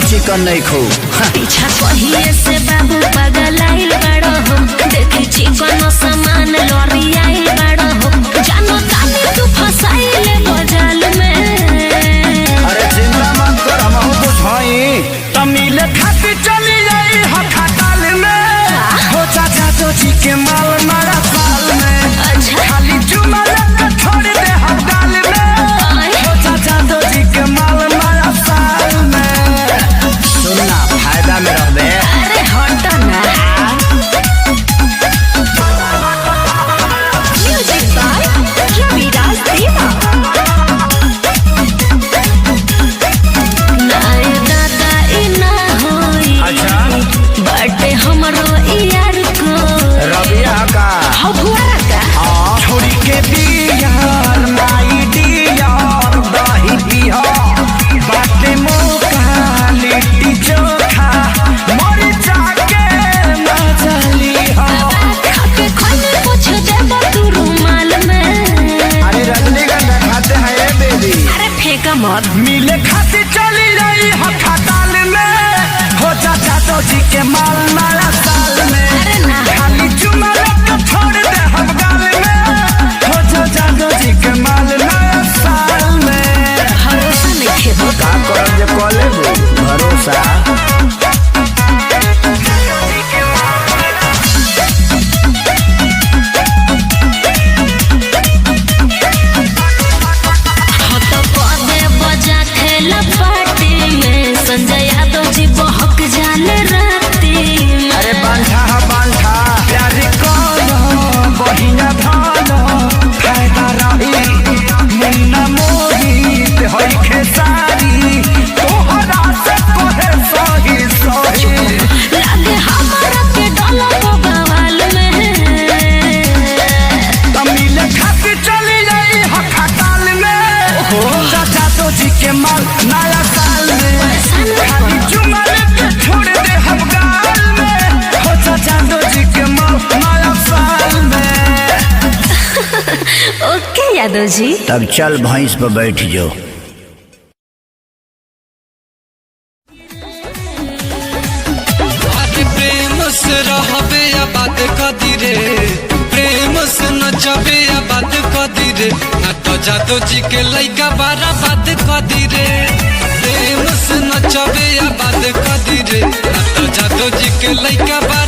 चिकन नहीं खो पीछा कहिए से बाबू पागल आइल बड़ो हो देखी चिकन सामान लॉरी आइल बड़ो हो जानो तानी तू फसाइले बजाल में। अरे चिंता मत कर हम तो भाई तमिल खाती चली जाई हखाताल में हो चाचा तो जी के माल मारा साल में अच्छा खाली चुमा लगा छोड़ दे हम डाल में हो चाचा तो जी के माल मारा साल में सुनना फायदा में रहबे। अरे हट ना म्यूजिक बाय रविराज देवा नाय दादा ई ना होई अच्छा बटे हमरो यार को रबिया का हबुआ का छोड़ी के बियार माई डियार दही पिया बाटे मौका लिट्टी चोखा मरी जाके मजली हो खाके खोने पूछ देबो तू रुमाल में। अरे रजनीगंधा खाते हैं ये बेबी अरे फेंका मत मिले खाती चली रही हखाताल में हो चाचा तो जी के माल मारा साल में अरे ना खाली चुमा लगा छोड़ दे हम गाल में हो चाचा तो जी के माल मारा साल में भरोसा नहीं खेबो का करब जे कॉले भरोसा हो तो पदे बजा खेला पार्टी में संजय यादव जी बहक जाले राती में। अरे बांठा प्यार करो बहिना धानो फायदा रही मुन्ना मोहित होई खेसारी तोहरा से कहे सही सही लागे हमारा के डोला बवाल में तमिल खाती चली जाई हखाताल में हो चाचा तो जी के माल नया साल में खाली चुमा लेके छोड़ दे हम गाल में हो चाचा तो जी के माल नया साल में। ओके यादव जी तब चल भैंस पर बैठ जाओ। प्रेम से रहबे आबाद कदी रे प्रेम से नचबे आबाद कदी रे ना तो जादू जी के लइका बारा बात कदी रे प्रेम से नचबे आबाद कदी रे ना तो जादू जी के लइका बारा